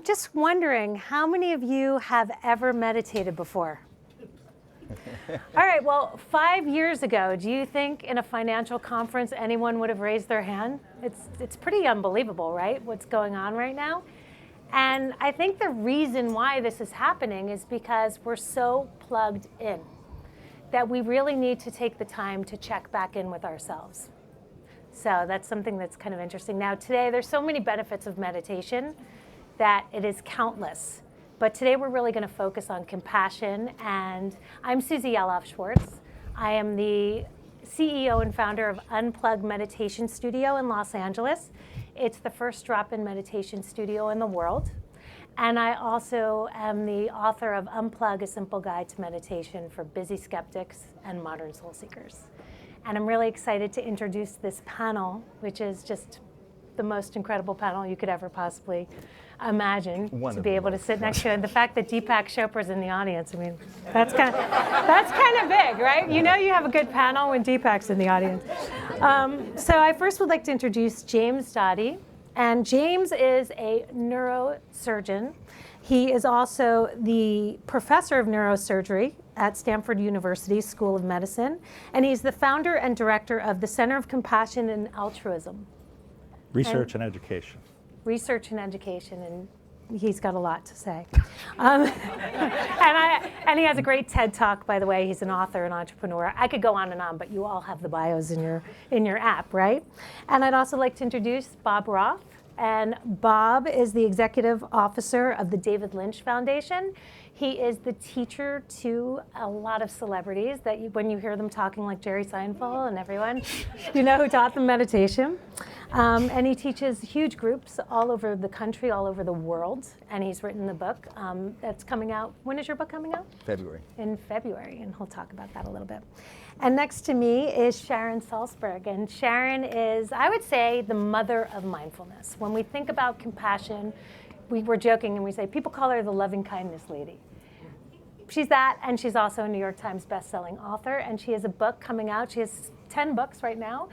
Just wondering, how many of you have ever meditated before? All right, well, 5 years ago, do you think in a financial conference anyone would have raised their hand? It's pretty unbelievable, right, what's going on right now? And I think the reason why this is happening is because we're so plugged in that we really need to take the time to check back in with ourselves. So that's something that's kind of interesting. Now today, there's so many benefits of meditation that it is countless. But today we're really going to focus on compassion. And I'm Suze Yalof Schwartz. I am the CEO and founder of Unplug Meditation Studio in Los Angeles. It's the first drop-in meditation studio in the world. And I also am the author of Unplug, A Simple Guide to Meditation for Busy Skeptics and Modern Soul Seekers. And I'm really excited to introduce this panel, which is just the most incredible panel you could ever possibly imagine to be able to sit next to. And the fact that Deepak Chopra's in the audience, I mean, that's kind of big, right? You know you have a good panel when Deepak's in the audience. So I first would like to introduce James Doty. And James is a neurosurgeon. He is also the professor of neurosurgery at Stanford University School of Medicine. And he's the founder and director of the Center of Compassion and Altruism. Research and education. Research and education, and he's got a lot to say. And he has a great TED Talk, by the way. He's an author and entrepreneur. I could go on and on, but you all have the bios in your app, right? And I'd also like to introduce Bob Roth. And Bob is the executive officer of the David Lynch Foundation. He is the teacher to a lot of celebrities that when you hear them talking like Jerry Seinfeld and everyone, you know who taught them meditation. And he teaches huge groups all over the country, all over the world. And he's written the book that's coming out. When is your book coming out? February. In February, and he'll talk about that a little bit. And next to me is Sharon Salzberg. And Sharon is, I would say, the mother of mindfulness. When we think about compassion, we were joking and we say, people call her the loving kindness lady. She's that, and she's also a New York Times bestselling author, and she has a book coming out. She has 10 books right now.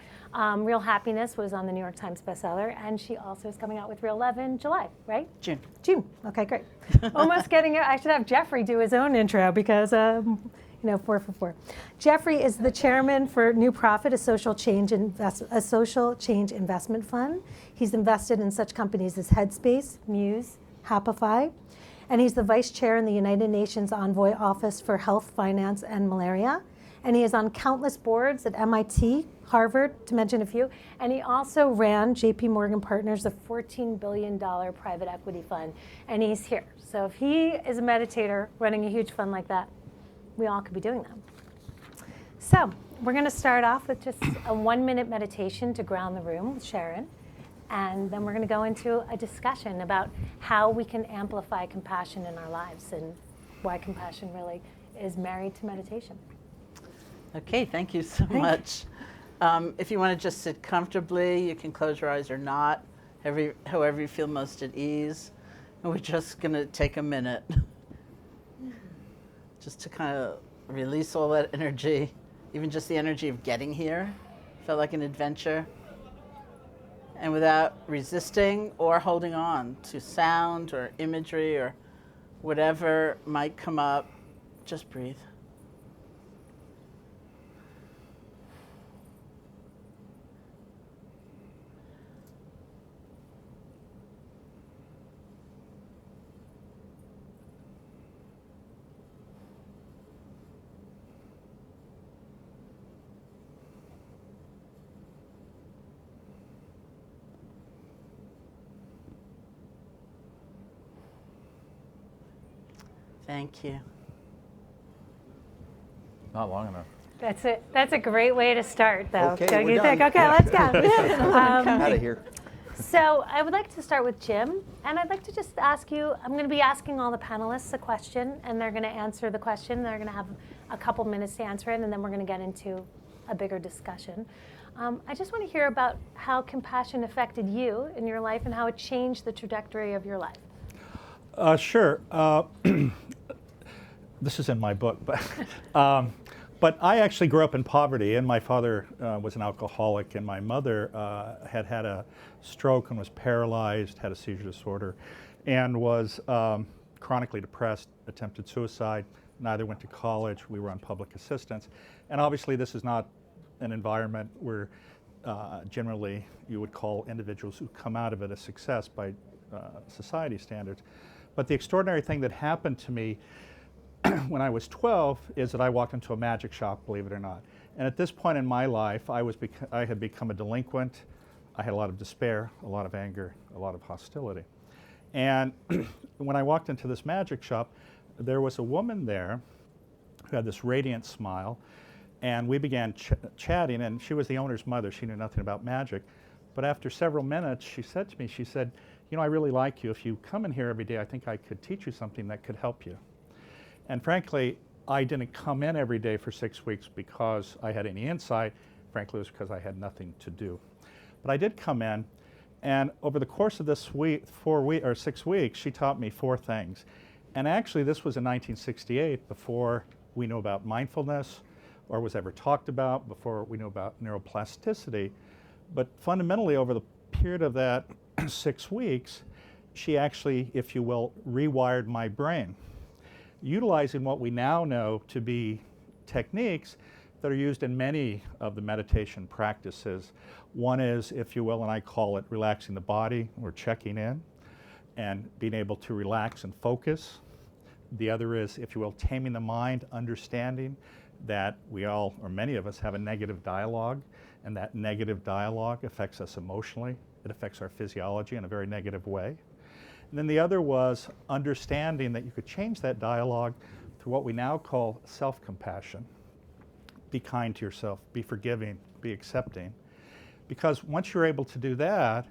Real Happiness was on the New York Times bestseller, and she also is coming out with Real Love in July, right? June. Okay, great. Almost getting it. I should have Jeffrey do his own intro because, 4 for 4. Jeffrey is the chairman for New Profit, a social change investment fund. He's invested in such companies as Headspace, Muse, Happify. And he's the vice chair in the United Nations Envoy Office for Health, Finance, and Malaria. And he is on countless boards at MIT, Harvard, to mention a few. And he also ran JP Morgan Partners, a $14 billion private equity fund. And he's here. So if he is a meditator running a huge fund like that, we all could be doing that. So we're going to start off with just a 1-minute meditation to ground the room with Sharon. And then we're going to go into a discussion about how we can amplify compassion in our lives and why compassion really is married to meditation. Okay, thank you so much. If you want to just sit comfortably, you can close your eyes or not, however you feel most at ease. And we're just going to take a minute just to kind of release all that energy, even just the energy of getting here. Felt like an adventure. And without resisting or holding on to sound or imagery or whatever might come up, just breathe. Thank you. Not long enough. That's it. That's a great way to start, though. Okay, Don't we're you think? done. Okay, let's go. Out of here. So I would like to start with Jim, and I'd like to just ask you, I'm going to be asking all the panelists a question, and they're going to answer the question. They're going to have a couple minutes to answer it, and then we're going to get into a bigger discussion. I just want to hear about how compassion affected you in your life and how it changed the trajectory of your life. Sure. This is in my book, but But I actually grew up in poverty, and my father was an alcoholic, and my mother had had a stroke and was paralyzed, had a seizure disorder, and was chronically depressed, attempted suicide. Neither went to college. We were on public assistance. And obviously this is not an environment where generally you would call individuals who come out of it a success by society standards. But the extraordinary thing that happened to me when I was 12 is that I walked into a magic shop, believe it or not. And at this point in my life, I had become a delinquent. I had a lot of despair, a lot of anger, a lot of hostility. And when I walked into this magic shop, there was a woman there who had this radiant smile, and we began chatting, and she was the owner's mother. She knew nothing about magic. But after several minutes, she said to me, she said, you know, I really like you. If you come in here every day, I think I could teach you something that could help you. And frankly, I didn't come in every day for 6 weeks because I had any insight. Frankly, it was because I had nothing to do. But I did come in, and over the course of this 6 weeks, she taught me 4 things. And actually, this was in 1968, before we knew about mindfulness or was ever talked about, before we knew about neuroplasticity. But fundamentally, over the period of that 6 weeks, she actually, if you will, rewired my brain, utilizing what we now know to be techniques that are used in many of the meditation practices. One is, if you will, and I call it relaxing the body or checking in and being able to relax and focus. The other is, if you will, taming the mind, understanding that we all, or many of us, have a negative dialogue, and that negative dialogue affects us emotionally. It affects our physiology in a very negative way. And then the other was understanding that you could change that dialogue through what we now call self-compassion. Be kind to yourself, be forgiving, be accepting. Because once you're able to do that,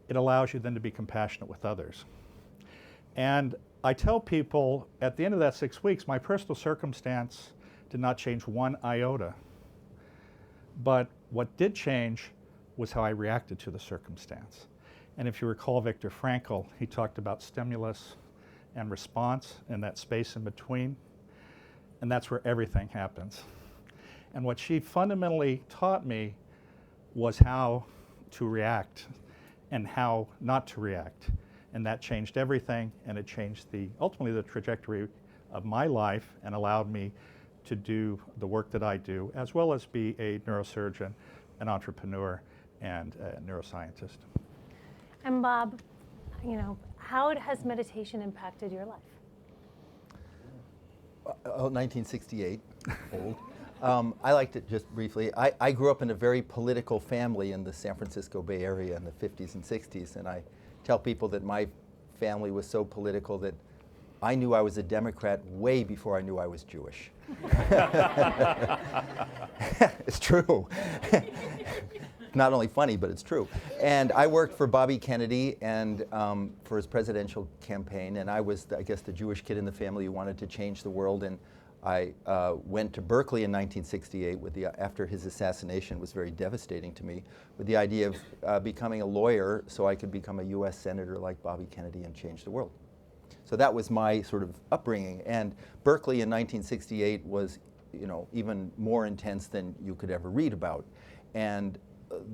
it allows you then to be compassionate with others. And I tell people at the end of that 6 weeks, my personal circumstance did not change one iota. But what did change was how I reacted to the circumstance. And if you recall Viktor Frankl, he talked about stimulus and response and that space in between. And that's where everything happens. And what she fundamentally taught me was how to react and how not to react. And that changed everything, and it changed ultimately the trajectory of my life and allowed me to do the work that I do, as well as be a neurosurgeon, an entrepreneur, and a neuroscientist. And Bob, you know, how has meditation impacted your life? 1968, old. I liked it just briefly. I grew up in a very political family in the San Francisco Bay Area in the 50s and 60s, and I tell people that my family was so political that I knew I was a Democrat way before I knew I was Jewish. It's true. Not only funny, but it's true. And I worked for Bobby Kennedy and for his presidential campaign, and I was, I guess, the Jewish kid in the family who wanted to change the world. And I went to Berkeley in 1968 after his assassination. It was very devastating to me, with the idea of becoming a lawyer so I could become a US senator like Bobby Kennedy and change the world. So that was my sort of upbringing. And Berkeley in 1968 was, you know, even more intense than you could ever read about. And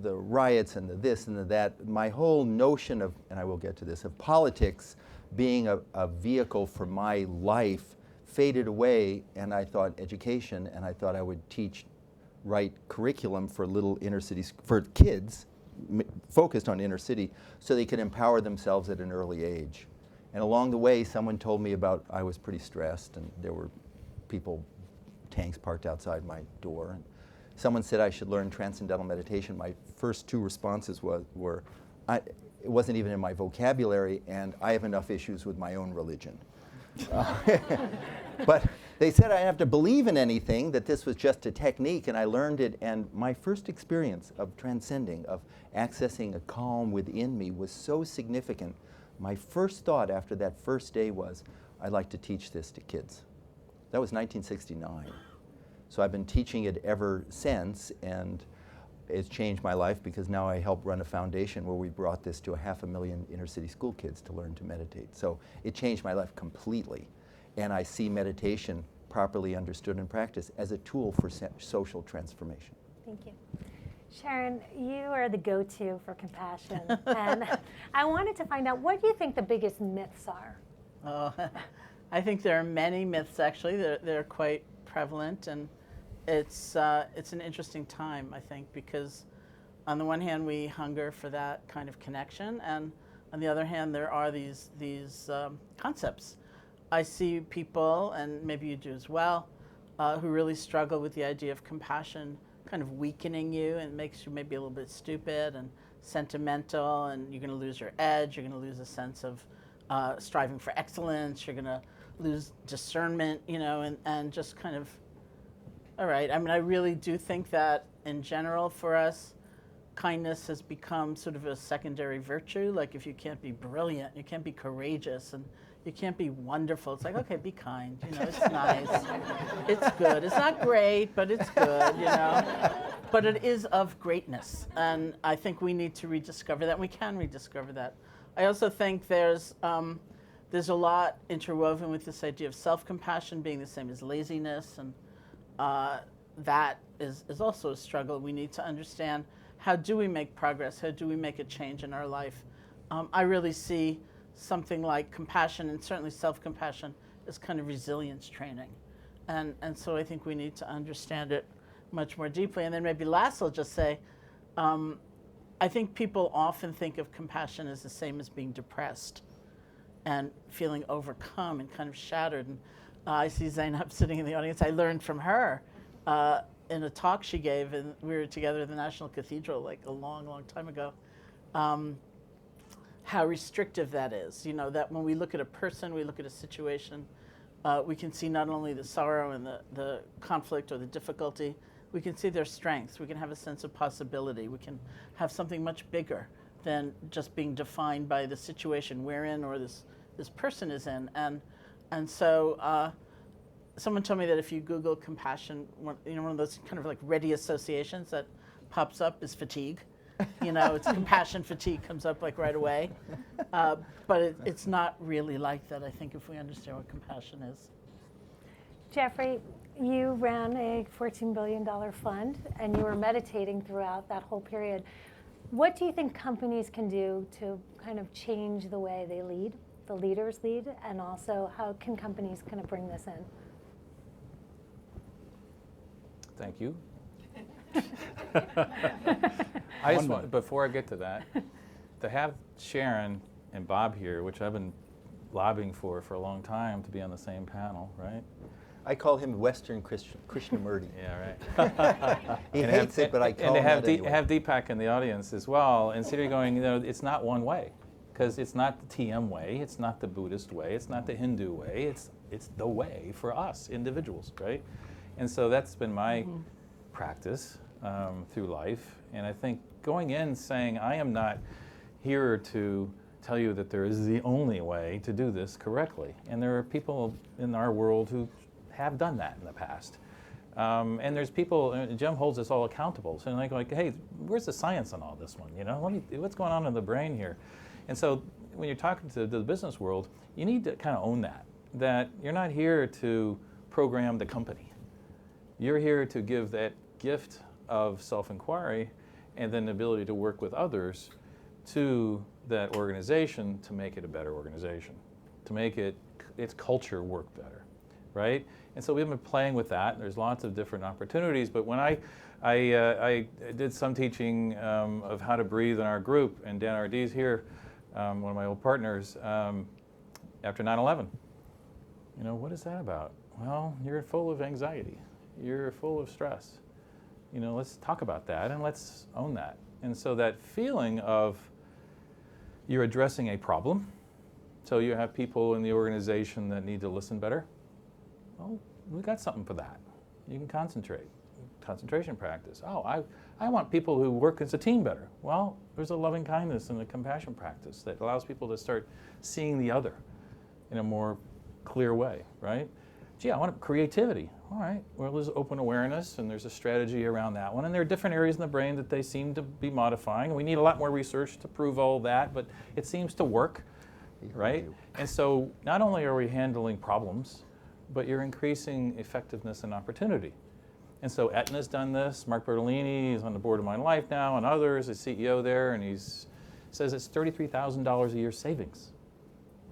the riots and the this and the that, my whole notion of, and I will get to this, of politics being a vehicle for my life faded away, and I thought education, and I thought I would write curriculum for little inner cities, for kids, focused on inner city, so they could empower themselves at an early age. And along the way, someone told me about, I was pretty stressed, and there were tanks parked outside my door. And someone said I should learn transcendental meditation. My first 2 responses were, it wasn't even in my vocabulary, and I have enough issues with my own religion. But they said I didn't have to believe in anything, that this was just a technique, and I learned it. And my first experience of transcending, of accessing a calm within me, was so significant. My first thought after that first day was, I'd like to teach this to kids. That was 1969. So I've been teaching it ever since, and it's changed my life because now I help run a foundation where we brought this to 500,000 inner city school kids to learn to meditate. So it changed my life completely. And I see meditation properly understood and practiced as a tool for social transformation. Thank you. Sharon, you are the go-to for compassion. And I wanted to find out, what do you think the biggest myths are? Oh, I think there are many myths, actually. They're quite prevalent, and it's an interesting time, I think, because on the one hand, we hunger for that kind of connection, and on the other hand, there are these concepts. I see people, and maybe you do as well, who really struggle with the idea of compassion kind of weakening you and makes you maybe a little bit stupid and sentimental, and you're going to lose your edge, you're going to lose a sense of striving for excellence, you're going to lose discernment, you know, and just kind of, all right. I mean, I really do think that in general for us, kindness has become sort of a secondary virtue. Like, if you can't be brilliant, you can't be courageous, and you can't be wonderful. It's like, okay, be kind. You know, it's nice. It's good. It's not great, but it's good, you know. But it is of greatness. And I think we need to rediscover that. And we can rediscover that. I also think there's a lot interwoven with this idea of self-compassion being the same as laziness. And that is also a struggle. We need to understand, how do we make progress? How do we make a change in our life? I really see something like compassion, and certainly self-compassion, as kind of resilience training. And so I think we need to understand it much more deeply. And then maybe last I'll just say, I think people often think of compassion as the same as being depressed and feeling overcome and kind of shattered. And I see Zainab sitting in the audience. I learned from her in a talk she gave, and we were together at the National Cathedral like a long, long time ago, how restrictive that is. You know, that when we look at a person, we look at a situation, we can see not only the sorrow and the conflict or the difficulty, we can see their strengths. We can have a sense of possibility. We can have something much bigger than just being defined by the situation we're in or this person is in. And so someone told me that if you Google compassion, one of those kind of like ready associations that pops up is fatigue. You know, it's compassion fatigue comes up like right away. But it's not really like that, I think, if we understand what compassion is. Jeffrey, you ran a $14 billion fund, and you were meditating throughout that whole period. What do you think companies can do to kind of change the way they lead, the leaders lead, and also how can companies kind of bring this in? Thank you. I just want, before I get to that, to have Sharon and Bob here, which I've been lobbying for a long time to be on the same panel, right? I call him Western Krishnamurti. Yeah, right. He hates it, but I call him that anyway. Have Deepak in the audience as well, and sitting going, you know, it's not one way, because it's not the TM way, it's not the Buddhist way, it's not the Hindu way, it's the way for us individuals, right? And so that's been my practice through life, and I think going in saying, I am not here to tell you that there is the only way to do this correctly, and there are people in our world who have done that in the past. And there's people, Jim holds us all accountable. So like, hey, where's the science on all this one? You know, what's going on in the brain here? And so when you're talking to the business world, you need to kind of own that you're not here to program the company. You're here to give that gift of self-inquiry and then the ability to work with others to that organization to make it a better organization, to make its culture work better, right? And so we've been playing with that. There's lots of different opportunities, but when I did some teaching of how to breathe in our group, and Dan R.D.'s here, one of my old partners, after 9/11. You know, what is that about? Well, you're full of anxiety. You're full of stress. You know, let's talk about that and let's own that. And so that feeling of you're addressing a problem, so you have people in the organization that need to listen better. Well, we got something for that. You can concentrate. Concentration practice. Oh, I want people who work as a team better. Well, there's a loving kindness and a compassion practice that allows people to start seeing the other in a more clear way, right? Gee, I want creativity. All right, well, there's open awareness, and there's a strategy around that one. And there are different areas in the brain that they seem to be modifying. We need a lot more research to prove all that, but it seems to work, right? And so not only are we handling problems, but you're increasing effectiveness and opportunity. And so Aetna's done this. Mark Bertolini is on the board of My Life now, and others, is CEO there, and says it's $33,000 a year savings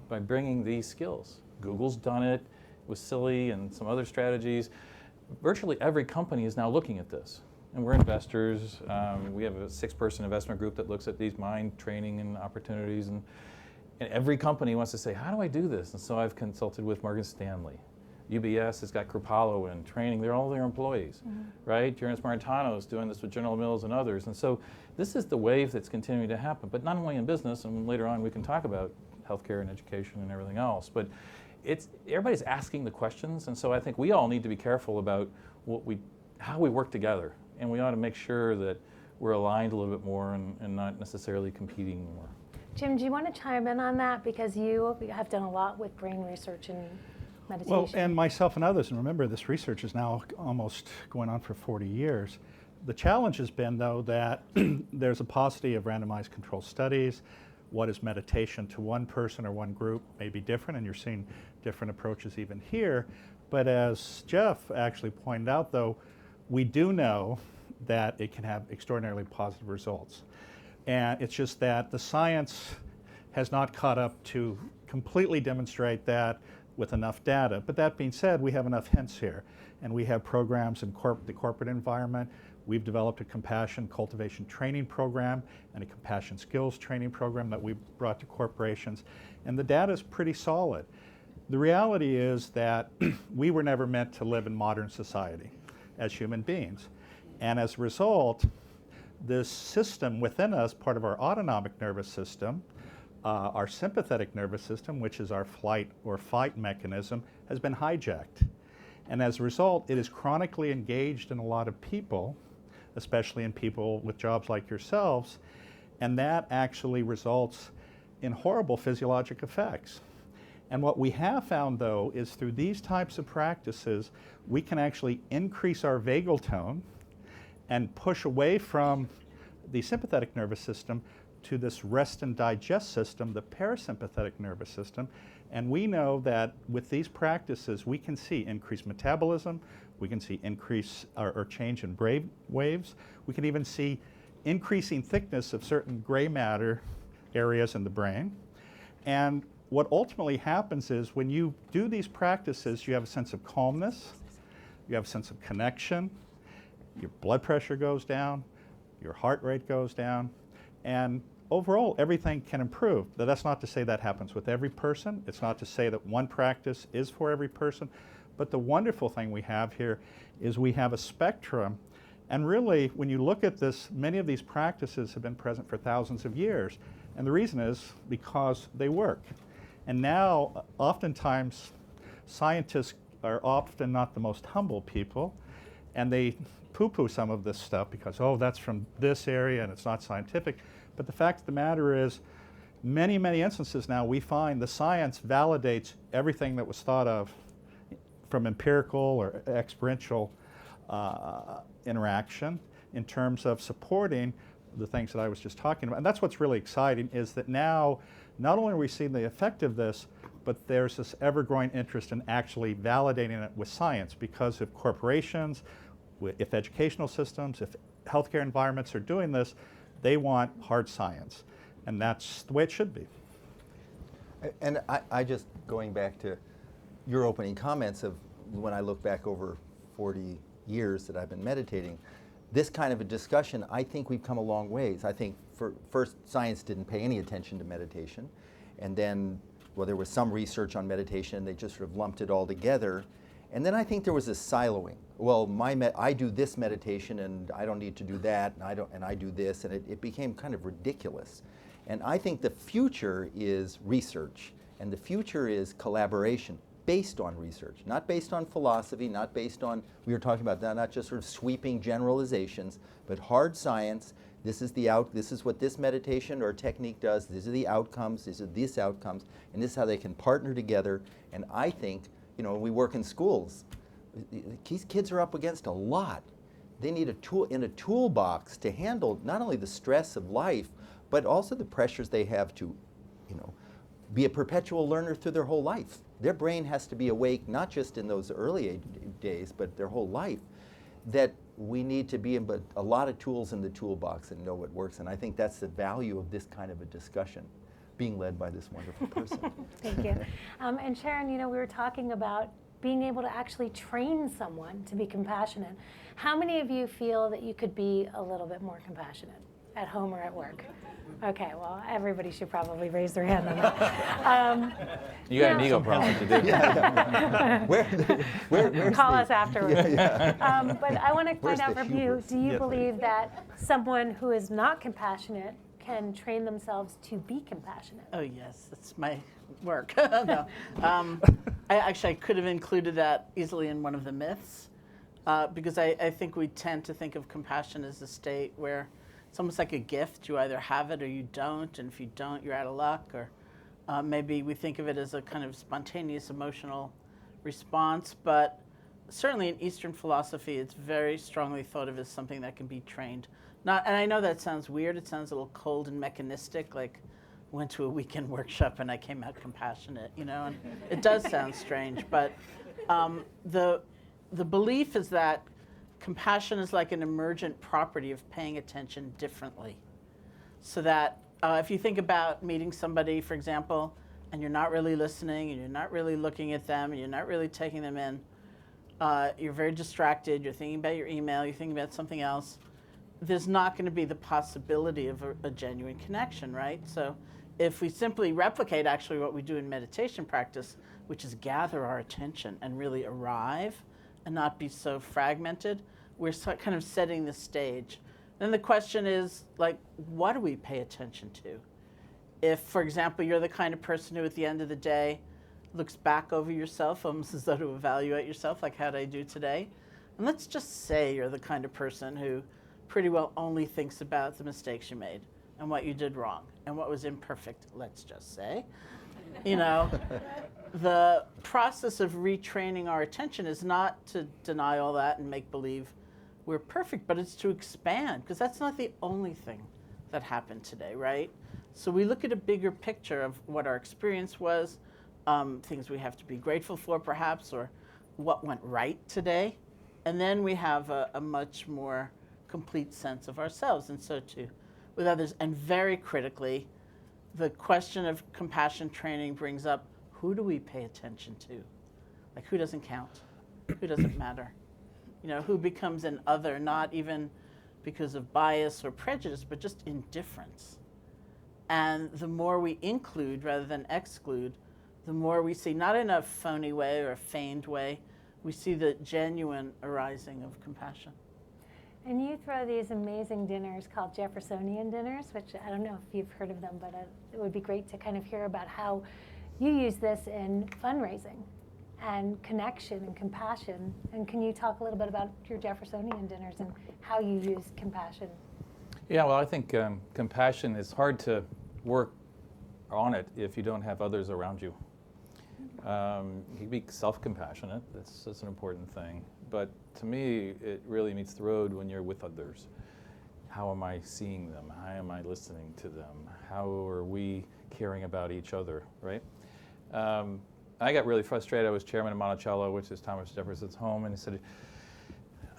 by bringing these skills. Google's done it with Silly and some other strategies. Virtually every company is now looking at this. And we're investors. We have a 6-person investment group that looks at these mind training and opportunities. And every company wants to say, how do I do this? And so I've consulted with Morgan Stanley. UBS has got Krupalo in training all their employees, right? Jonas Marantano is doing this with General Mills and others. And so this is the wave that's continuing to happen, but not only in business, and later on we can talk about healthcare and education and everything else, but everybody's asking the questions, and so I think we all need to be careful about how we work together, and we ought to make sure that we're aligned a little bit more and not necessarily competing more. Jim, do you want to chime in on that? Because you have done a lot with brain research and meditation. Well, and myself and others, and remember this research is now almost going on for 40 years. The challenge has been, though, that there's a paucity of randomized control studies. What is meditation to one person or one group may be different, and you're seeing different approaches even here. But as Jeff actually pointed out, though, we do know that it can have extraordinarily positive results. And it's just that the science has not caught up to completely demonstrate that with enough data. But that being said, we have enough hints here. And we have programs in the corporate environment. We've developed a compassion cultivation training program and a compassion skills training program that we've brought to corporations. And the data is pretty solid. The reality is that we were never meant to live in modern society as human beings. And as a result, this system within us, part of our autonomic nervous system, our sympathetic nervous system, which is our flight or fight mechanism, has been hijacked. And as a result, it is chronically engaged in a lot of people, especially in people with jobs like yourselves, and that actually results in horrible physiologic effects. And what we have found, though, is through these types of practices, we can actually increase our vagal tone and push away from the sympathetic nervous system to this rest and digest system, the parasympathetic nervous system. And we know that with these practices, we can see increased metabolism, we can see increase or change in brain waves, we can even see increasing thickness of certain gray matter areas in the brain. And what ultimately happens is when you do these practices, you have a sense of calmness, you have a sense of connection, your blood pressure goes down, your heart rate goes down, and overall everything can improve. Now, that's not to say that happens with every person. It's not to say that one practice is for every person. But the wonderful thing we have here is we have a spectrum. And really, when you look at this, many of these practices have been present for thousands of years. And the reason is because they work. And now, oftentimes, scientists are often not the most humble people, and they poo-poo some of this stuff because, oh, that's from this area and it's not scientific. But the fact of the matter is, many, many instances now we find the science validates everything that was thought of from empirical or experiential interaction in terms of supporting the things that I was just talking about. And that's what's really exciting, is that now not only are we seeing the effect of this, but there's this ever-growing interest in actually validating it with science, because if corporations, if educational systems, if healthcare environments are doing this, they want hard science. And that's the way it should be. And I just, going back to your opening comments of when I look back over 40 years that I've been meditating, this kind of a discussion, I think we've come a long ways. I think first, science didn't pay any attention to meditation. And then, well, there was some research on meditation, they just sort of lumped it all together. And then I think there was this siloing. Well, I do this meditation and I don't need to do that, and I do this, and it became kind of ridiculous. And I think the future is research, and the future is collaboration based on research, not based on philosophy, not based on, we were talking about that, not just sort of sweeping generalizations, but hard science. This is what this meditation or technique does. These are the outcomes. These are these outcomes, and this is how they can partner together. And I think, when we work in schools, these kids are up against a lot. They need a toolbox to handle not only the stress of life, but also the pressures they have to, be a perpetual learner through their whole life. Their brain has to be awake, not just in those early days, but their whole life. That we need to be in but a lot of tools in the toolbox and know what works. And I think that's the value of this kind of a discussion, being led by this wonderful person. Thank you. And Sharon, you know, we were talking about being able to actually train someone to be compassionate. How many of you feel that you could be a little bit more compassionate at home or at work? Okay, well, everybody should probably raise their hand on that. You got an ego problem to do. Where's Call the- us afterwards. But I want to Where's find out the from you, hubris? do you Yeah. believe that someone who is not compassionate can train themselves to be compassionate? Oh yes, that's my work. No, I could have included that easily in one of the myths, because I think we tend to think of compassion as a state where it's almost like a gift. You either have it or you don't, and if you don't, you're out of luck. Or maybe we think of it as a kind of spontaneous emotional response. But certainly in Eastern philosophy, it's very strongly thought of as something that can be trained. And I know that sounds weird. It sounds a little cold and mechanistic, like went to a weekend workshop and I came out compassionate, you know. And it does sound strange, but the belief is that compassion is like an emergent property of paying attention differently. So that if you think about meeting somebody, for example, and you're not really listening, and you're not really looking at them, and you're not really taking them in, you're very distracted, you're thinking about your email, you're thinking about something else, there's not going to be the possibility of a genuine connection, right? So if we simply replicate actually what we do in meditation practice, which is gather our attention and really arrive and not be so fragmented, we're kind of setting the stage. Then the question is, like, what do we pay attention to? If, for example, you're the kind of person who at the end of the day looks back over yourself almost as though to evaluate yourself, like, how did I do today? And let's just say you're the kind of person who pretty well only thinks about the mistakes you made and what you did wrong and what was imperfect, let's just say. You know, the process of retraining our attention is not to deny all that and make believe we're perfect, but it's to expand, because that's not the only thing that happened today, right? So we look at a bigger picture of what our experience was, things we have to be grateful for perhaps, or what went right today, and then we have a much more complete sense of ourselves, and so too with others. And very critically, the question of compassion training brings up, who do we pay attention to? Like, who doesn't count? Who doesn't matter? You know, who becomes an other, not even because of bias or prejudice, but just indifference. And the more we include rather than exclude, the more we see, not in a phony way or a feigned way, we see the genuine arising of compassion. And you throw these amazing dinners called Jeffersonian dinners, which I don't know if you've heard of them, but it would be great to kind of hear about how you use this in fundraising and connection and compassion. And can you talk a little bit about your Jeffersonian dinners and how you use compassion? Yeah, well, I think compassion is hard to work on it if you don't have others around you. You can be self-compassionate, that's an important thing. But to me, it really meets the road when you're with others. How am I seeing them? How am I listening to them? How are we caring about each other, right? I got really frustrated. I was chairman of Monticello, which is Thomas Jefferson's home, and he said,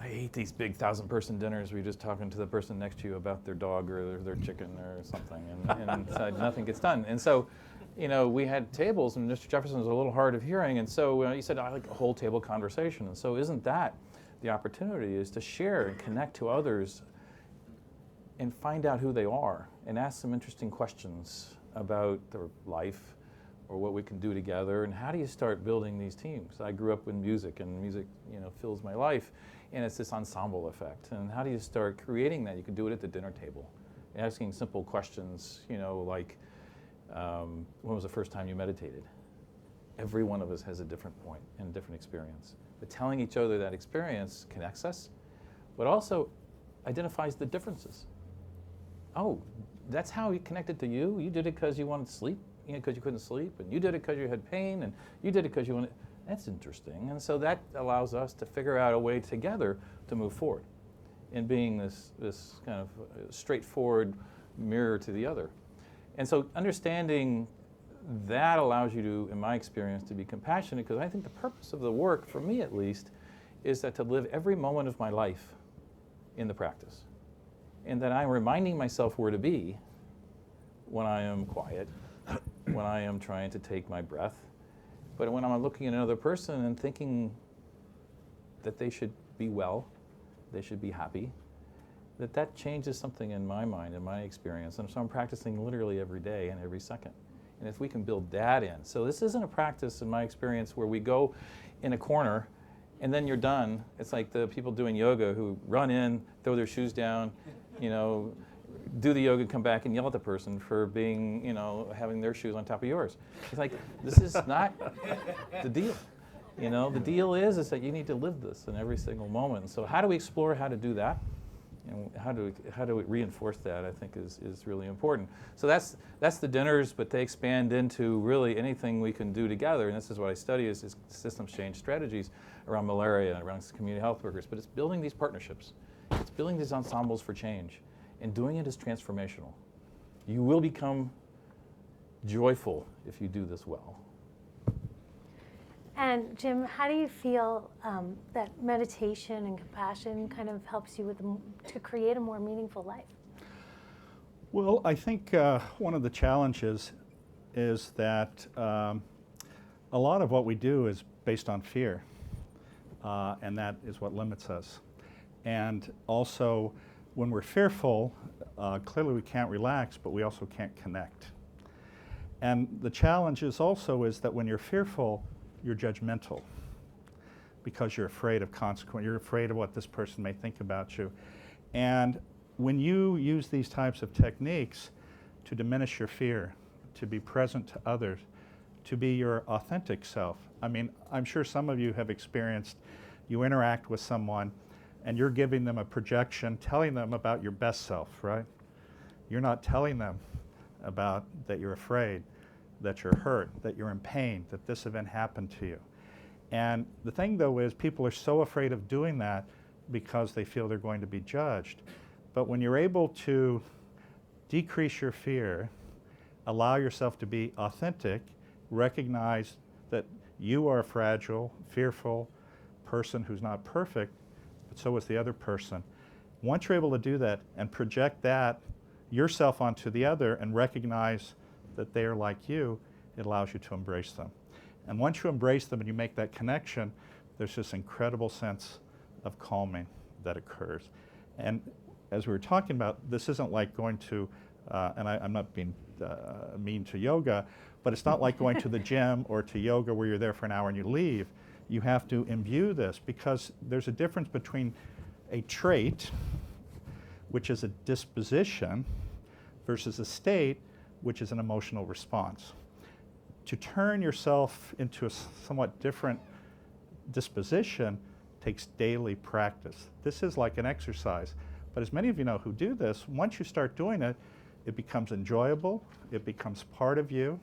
I hate these big 1,000-person dinners where you're just talking to the person next to you about their dog or their chicken or something, and so nothing gets done. And so, you know, we had tables, and Mr. Jefferson was a little hard of hearing, and so he said, I like a whole table conversation. And so isn't that the opportunity, is to share and connect to others and find out who they are and ask some interesting questions about their life or what we can do together, and how do you start building these teams? I grew up in music, and music, you know, fills my life, and it's this ensemble effect. And how do you start creating that? You can do it at the dinner table, asking simple questions, you know, like, when was the first time you meditated? Every one of us has a different point and a different experience. But telling each other that experience connects us, but also identifies the differences. Oh, that's how he connected to you? You did it because you wanted to sleep, you know, because you couldn't sleep, and you did it because you had pain, and you did it because you wanted. That's interesting. And so that allows us to figure out a way together to move forward in being this kind of straightforward mirror to the other. And so understanding that allows you to, in my experience, to be compassionate, because I think the purpose of the work, for me at least, is that to live every moment of my life in the practice. And that I'm reminding myself where to be when I am quiet, when I am trying to take my breath, but when I'm looking at another person and thinking that they should be well, they should be happy, that changes something in my mind, in my experience. And so I'm practicing literally every day and every second. And if we can build that in. So this isn't a practice, in my experience, where we go in a corner and then you're done. It's like the people doing yoga who run in, throw their shoes down, you know, do the yoga, come back and yell at the person for being, you know, having their shoes on top of yours. It's like, this is not the deal. You know, the deal is that you need to live this in every single moment. So how do we explore how to do that? And how do we reinforce that, I think, is really important. So that's the dinners, but they expand into really anything we can do together. And this is what I study is systems change strategies around malaria and around community health workers. But it's building these partnerships. It's building these ensembles for change. And doing it is transformational. You will become joyful if you do this well. And Jim, how do you feel that meditation and compassion kind of helps you to create a more meaningful life? Well, I think one of the challenges is that a lot of what we do is based on fear, and that is what limits us. And also, when we're fearful, clearly we can't relax, but we also can't connect. And the challenge is that when you're fearful, you're judgmental because you're afraid of consequence. You're afraid of what this person may think about you. And when you use these types of techniques to diminish your fear, to be present to others, to be your authentic self. I mean, I'm sure some of you have experienced, you interact with someone and you're giving them a projection, telling them about your best self, right? You're not telling them about that you're afraid, that you're hurt, that you're in pain, that this event happened to you. And the thing, though, is people are so afraid of doing that because they feel they're going to be judged. But when you're able to decrease your fear, allow yourself to be authentic, recognize that you are a fragile, fearful person who's not perfect, but so is the other person. Once you're able to do that and project that yourself onto the other and recognize that they are like you, it allows you to embrace them. And once you embrace them and you make that connection, there's this incredible sense of calming that occurs. And as we were talking about, this isn't like going to, and I'm not being mean to yoga, but it's not like going to the gym or to yoga where you're there for an hour and you leave. You have to imbue this because there's a difference between a trait, which is a disposition, versus a state, which is an emotional response. To turn yourself into a somewhat different disposition takes daily practice. This is like an exercise. But as many of you know who do this, once you start doing it, it becomes enjoyable, it becomes part of you,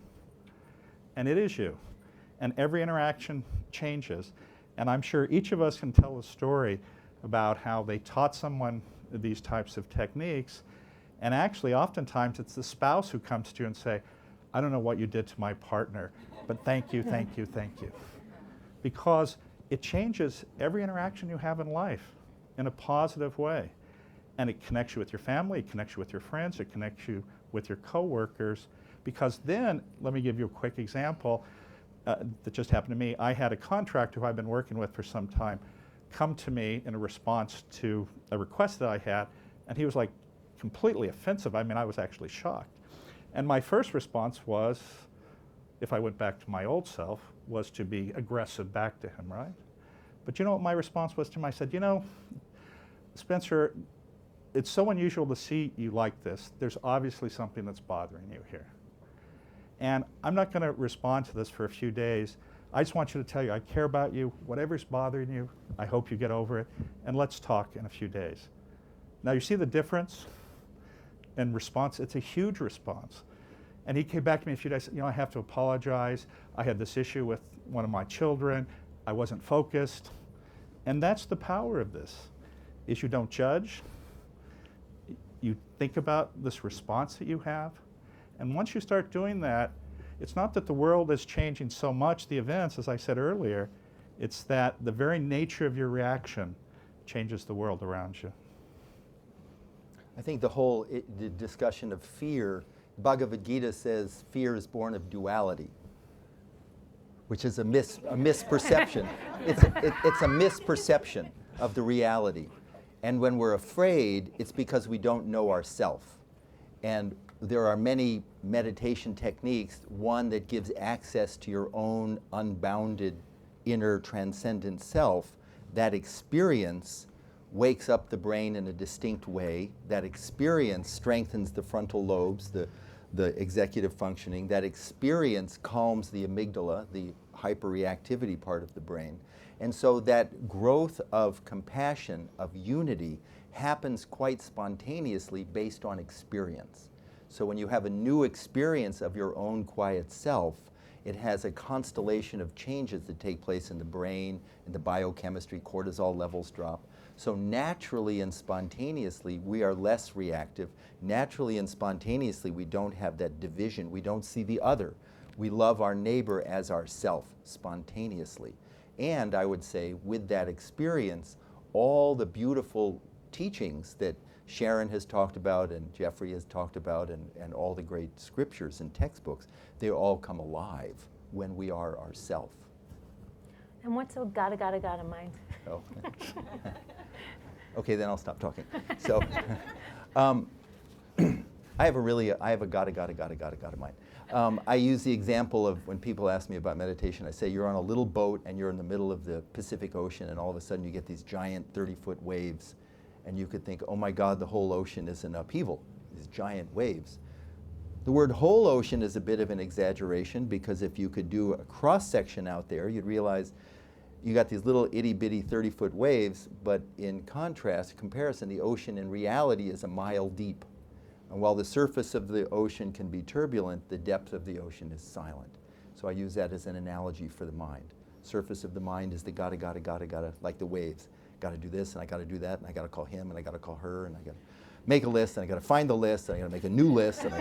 and it is you. And every interaction changes. And I'm sure each of us can tell a story about how they taught someone these types of techniques. And actually, oftentimes, it's the spouse who comes to you and say, I don't know what you did to my partner, but thank you, thank you, thank you. Because it changes every interaction you have in life in a positive way. And it connects you with your family, it connects you with your friends, it connects you with your coworkers. Because then, let me give you a quick example that just happened to me. I had a contractor who I've been working with for some time come to me in a response to a request that I had, and he was like, completely offensive. I mean, I was actually shocked. And my first response was, if I went back to my old self, was to be aggressive back to him, right? But you know what my response was to him? I said, you know, Spencer, it's so unusual to see you like this. There's obviously something that's bothering you here. And I'm not going to respond to this for a few days. I just want you to tell you, I care about you. Whatever's bothering you, I hope you get over it. And let's talk in a few days. Now, you see the difference in response? It's a huge response. And he came back to me a few days, said, you know, I have to apologize. I had this issue with one of my children. I wasn't focused. And that's the power of this, is you don't judge. You think about this response that you have. And once you start doing that, It's not that the world is changing so much, the events, as I said earlier, it's that the very nature of your reaction changes the world around you. I think the discussion of fear, Bhagavad Gita says fear is born of duality, which is a misperception. It's a misperception of the reality. And when we're afraid, it's because we don't know ourself. And there are many meditation techniques, one that gives access to your own unbounded inner transcendent self. That experience wakes up the brain in a distinct way. That experience strengthens the frontal lobes, the executive functioning. That experience calms the amygdala, the hyperreactivity part of the brain. And so that growth of compassion, of unity, happens quite spontaneously based on experience. So when you have a new experience of your own quiet self, it has a constellation of changes that take place in the brain, in the biochemistry, cortisol levels drop. So naturally and spontaneously, we are less reactive. Naturally and spontaneously, we don't have that division. We don't see the other. We love our neighbor as ourself, spontaneously. And I would say, with that experience, all the beautiful teachings that Sharon has talked about and Jeffrey has talked about and all the great scriptures and textbooks, they all come alive when we are ourself. And what's a gotta mind? Oh. Okay, then I'll stop talking. So, I have a gotta mind. I use the example of when people ask me about meditation, I say you're on a little boat and you're in the middle of the Pacific Ocean and all of a sudden you get these giant 30-foot waves and you could think, oh my God, the whole ocean is in upheaval, these giant waves. The word whole ocean is a bit of an exaggeration because if you could do a cross-section out there, you'd realize you got these little itty-bitty 30-foot waves, but in comparison, the ocean in reality is a mile deep. And while the surface of the ocean can be turbulent, the depth of the ocean is silent. So I use that as an analogy for the mind. Surface of the mind is the gotta, like the waves. Gotta do this, and I gotta do that, and I gotta call him, and I gotta call her, and I gotta make a list, and I gotta find the list, and I gotta make a new list, and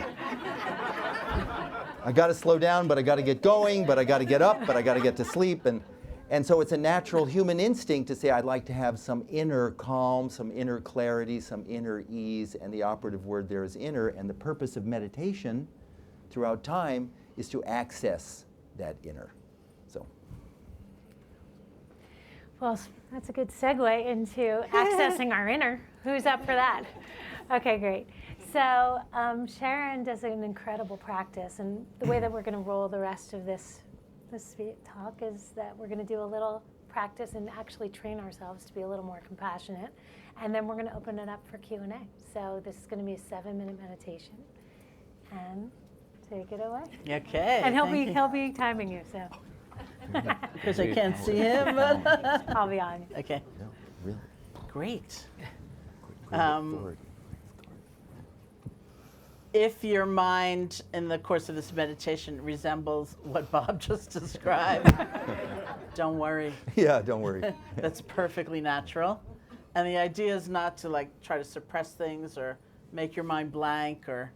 I gotta slow down, but I gotta get going, but I gotta get up, but I gotta get to sleep, and so it's a natural human instinct to say, I'd like to have some inner calm, some inner clarity, some inner ease, and the operative word there is inner, and the purpose of meditation throughout time is to access that inner. So. Well, that's a good segue into accessing our inner. Who's up for that? Okay, great. So Sharon does an incredible practice, and the way that we're going to roll the rest of this talk is that we're going to do a little practice and actually train ourselves to be a little more compassionate, and then we're going to open it up for Q&A. So this is going to be a 7-minute meditation, and take it away. Okay. And he'll be timing you, so. Because I can't see him, but I'll be on you. okay. No, really. Great. Great authority. If your mind in the course of this meditation resembles what Bob just described, don't worry. Yeah, don't worry. That's perfectly natural. And the idea is not to try to suppress things or make your mind blank or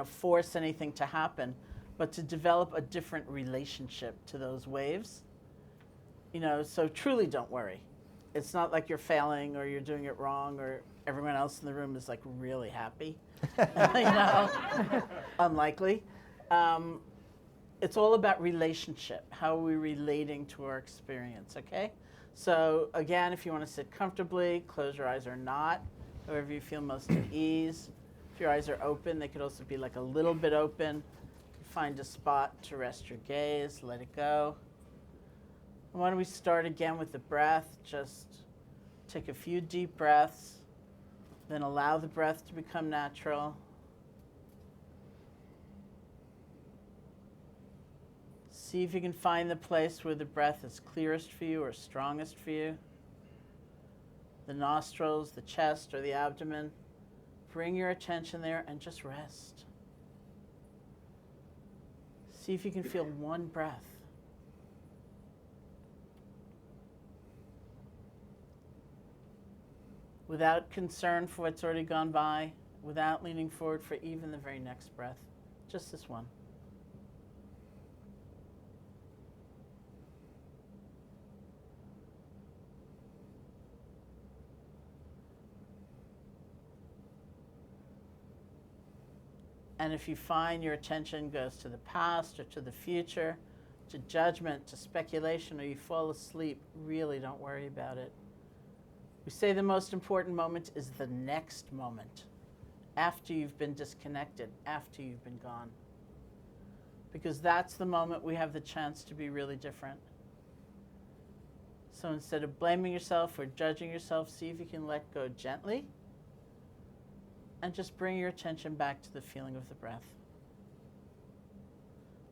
force anything to happen, but to develop a different relationship to those waves. So truly don't worry. It's not like you're failing or you're doing it wrong or everyone else in the room is really happy. Unlikely. It's all about relationship. How are we relating to our experience, okay? So again, if you want to sit comfortably, close your eyes or not, however you feel most at ease. If your eyes are open, they could also be a little bit open. Find a spot to rest your gaze, let it go. And why don't we start again with the breath? Just take a few deep breaths. Then allow the breath to become natural. See if you can find the place where the breath is clearest for you or strongest for you. The nostrils, the chest, or the abdomen. Bring your attention there and just rest. See if you can feel one breath. Without concern for what's already gone by, without leaning forward for even the very next breath. Just this one. And if you find your attention goes to the past or to the future, to judgment, to speculation, or you fall asleep, really don't worry about it. We say the most important moment is the next moment, after you've been disconnected, after you've been gone. Because that's the moment we have the chance to be really different. So instead of blaming yourself or judging yourself, see if you can let go gently and just bring your attention back to the feeling of the breath.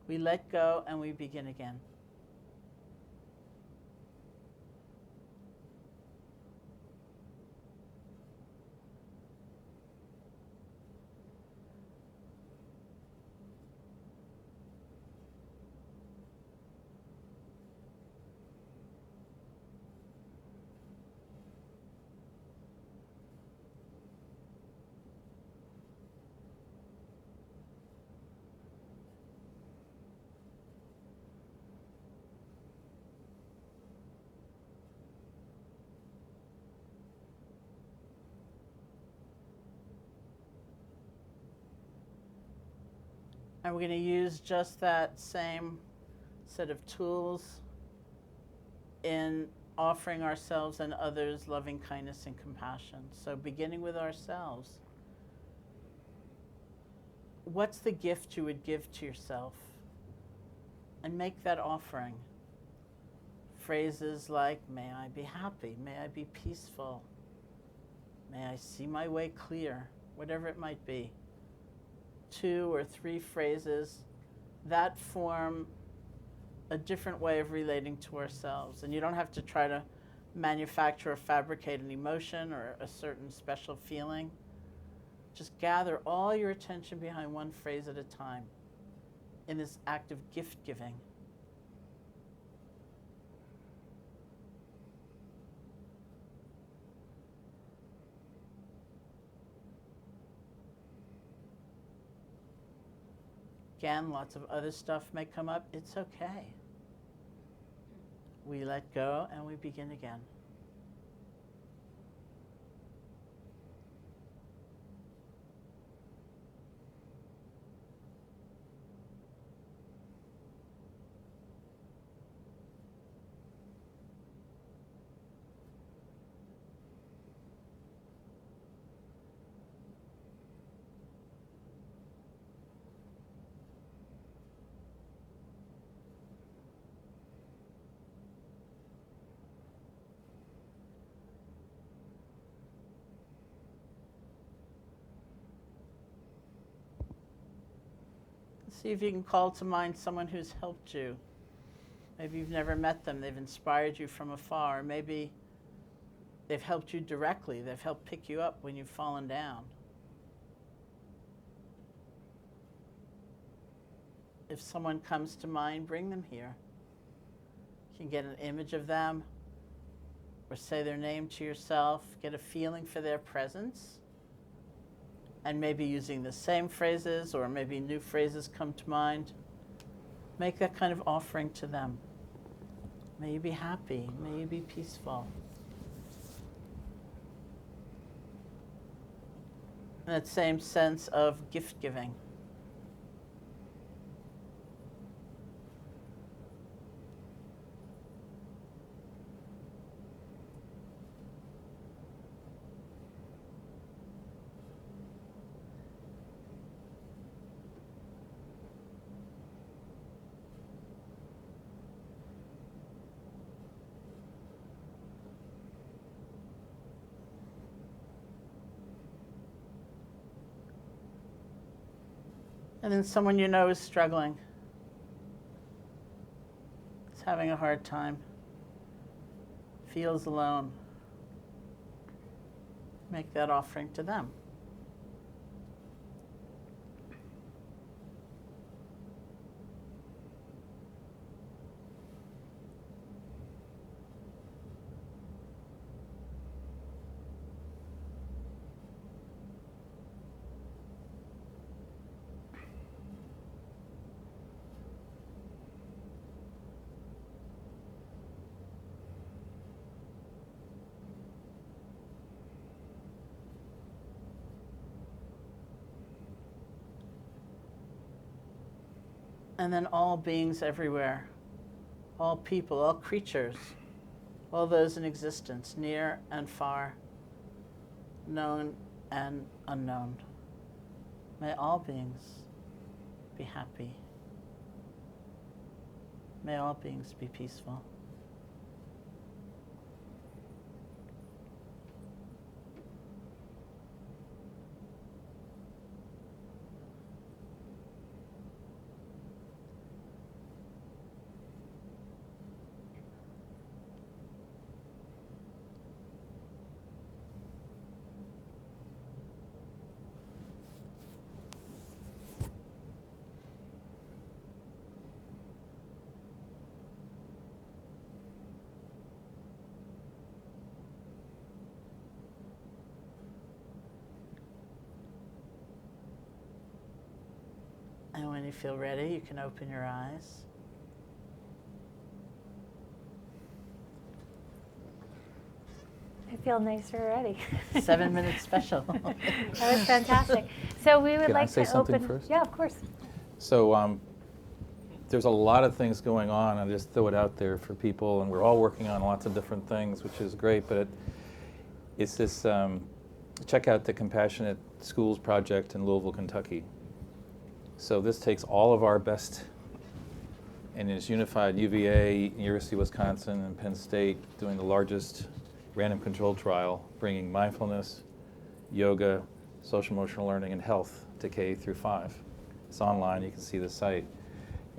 We let go and we begin again. And we're going to use just that same set of tools in offering ourselves and others loving kindness and compassion. So beginning with ourselves, what's the gift you would give to yourself? And make that offering. Phrases like, may I be happy, may I be peaceful, may I see my way clear, whatever it might be. 2 or 3 phrases that form a different way of relating to ourselves. And you don't have to try to manufacture or fabricate an emotion or a certain special feeling. Just gather all your attention behind one phrase at a time in this act of gift giving. Again, lots of other stuff may come up. It's okay. We let go and we begin again. See if you can call to mind someone who's helped you. Maybe you've never met them. They've inspired you from afar. Or maybe they've helped you directly. They've helped pick you up when you've fallen down. If someone comes to mind, bring them here. You can get an image of them or say their name to yourself. Get a feeling for their presence. And maybe using the same phrases or maybe new phrases come to mind. Make that kind of offering to them. May you be happy. May you be peaceful. And that same sense of gift giving. And then someone you know is struggling, is having a hard time, feels alone. Make that offering to them. And then all beings everywhere, all people, all creatures, all those in existence, near and far, known and unknown. May all beings be happy. May all beings be peaceful. And when you feel ready, you can open your eyes. I feel nicer already. 7 minute special. That was fantastic. So we would Can I like say to something open. first? Yeah, of course. So there's a lot of things going on. I just throw it out there for people, and we're all working on lots of different things, which is great. But it's this check out the Compassionate Schools Project in Louisville, Kentucky. So this takes all of our best, and is unified UVA, University of Wisconsin, and Penn State doing the largest random control trial, bringing mindfulness, yoga, social emotional learning, and health to K through 5. It's online, you can see the site.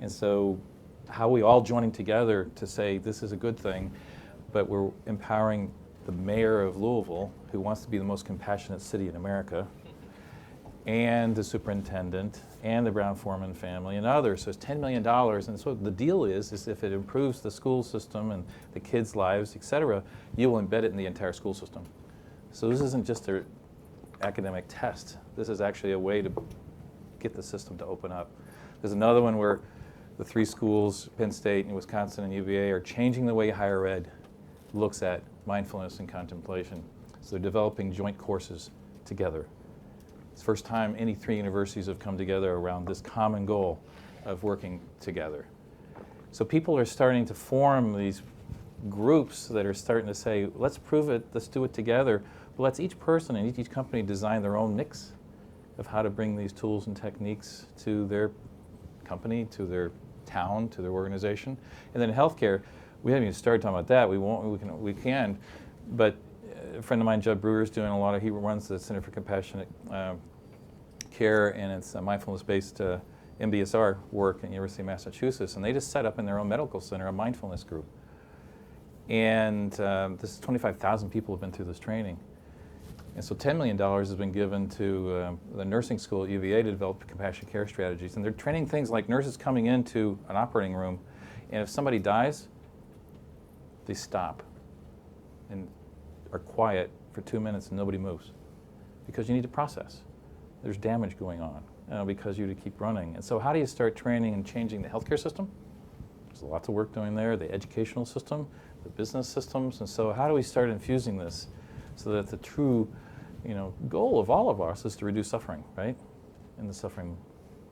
And so how are we all joining together to say this is a good thing, but we're empowering the mayor of Louisville, who wants to be the most compassionate city in America, and the superintendent, and the Brown-Forman family, and others. So it's $10 million, and so the deal is if it improves the school system and the kids' lives, et cetera, you will embed it in the entire school system. So this isn't just an academic test. This is actually a way to get the system to open up. There's another one where the 3 schools, Penn State and Wisconsin and UVA, are changing the way higher ed looks at mindfulness and contemplation. So they're developing joint courses together. It's the first time any 3 universities have come together around this common goal of working together. So people are starting to form these groups that are starting to say, let's prove it, let's do it together. But let's each person and each company design their own mix of how to bring these tools and techniques to their company, to their town, to their organization. And then in healthcare, we haven't even started talking about that. We can, but a friend of mine, Judd Brewer, is doing a lot of, he runs the Center for Compassionate Care, and it's a mindfulness-based MBSR work at the University of Massachusetts, and they just set up in their own medical center a mindfulness group. And this is 25,000 people have been through this training. And so $10 million has been given to the nursing school at UVA to develop compassionate care strategies. And they're training things like nurses coming into an operating room, and if somebody dies, they stop and are quiet for 2 minutes and nobody moves, because you need to process. There's damage going on because you keep running. And so how do you start training and changing the healthcare system? There's lots of work doing there, the educational system, the business systems. And so how do we start infusing this so that the true goal of all of us is to reduce suffering, right? And the suffering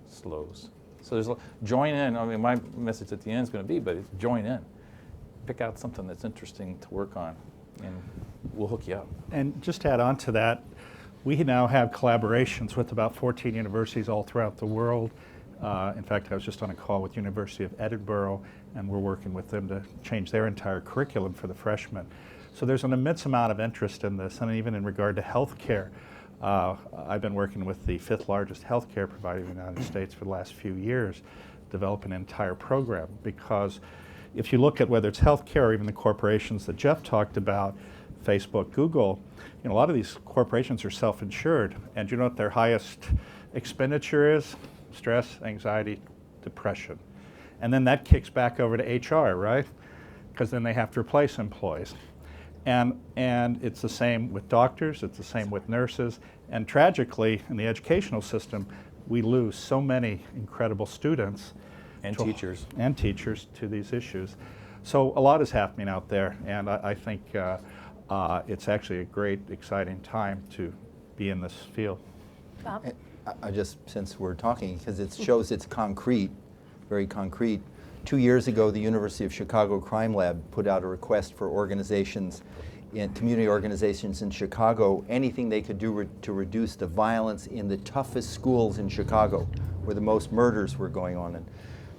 slows. So there's join in. I mean, my message at the end is going to be, but it's join in. Pick out something that's interesting to work on, and we'll hook you up. And just to add on to that, we now have collaborations with about 14 universities all throughout the world. In fact, I was just on a call with University of Edinburgh, and we're working with them to change their entire curriculum for the freshmen. So there's an immense amount of interest in this, and even in regard to healthcare. I've been working with the 5th largest healthcare provider in the United States for the last few years, developing an entire program, because if you look at whether it's healthcare or even the corporations that Jeff talked about, Facebook, Google, a lot of these corporations are self-insured, and you know what their highest expenditure is? Stress, anxiety, depression. And then that kicks back over to HR, right? Because then they have to replace employees. And it's the same with doctors, it's the same with nurses, and tragically, in the educational system, we lose so many incredible students And teachers. And teachers to these issues. So a lot is happening out there, and I think it's actually a great, exciting time to be in this field. Bob? I just, since we're talking, because it shows it's concrete, very concrete. 2 years ago, the University of Chicago Crime Lab put out a request for organizations, community organizations in Chicago, anything they could do to reduce the violence in the toughest schools in Chicago, where the most murders were going on. And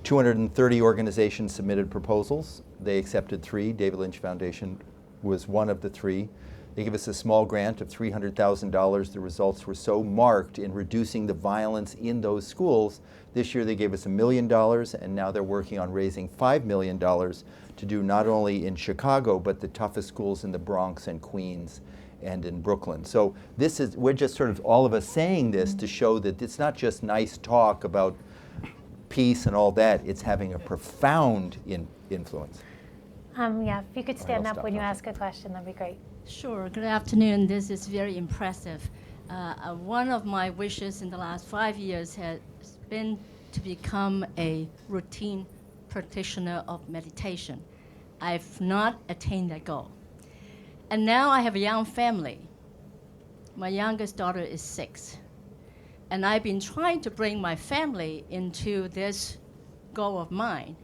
230 organizations submitted proposals. They accepted 3. David Lynch Foundation was one of the 3. They gave us a small grant of $300,000. The results were so marked in reducing the violence in those schools. This year they gave us $1 million, and now they're working on raising $5 million to do not only in Chicago, but the toughest schools in the Bronx and Queens and in Brooklyn. So this is, we're just sort of all of us saying this to show that it's not just nice talk about peace and all that, it's having a profound influence. Yeah, if you could stand I'll up stop when you talking. ask a question, that'd be great. Sure. Good afternoon. This is very impressive. One of my wishes in the last 5 years has been to become a routine practitioner of meditation. I've not attained that goal. And now I have a young family. My youngest daughter is 6. And I've been trying to bring my family into this goal of mine.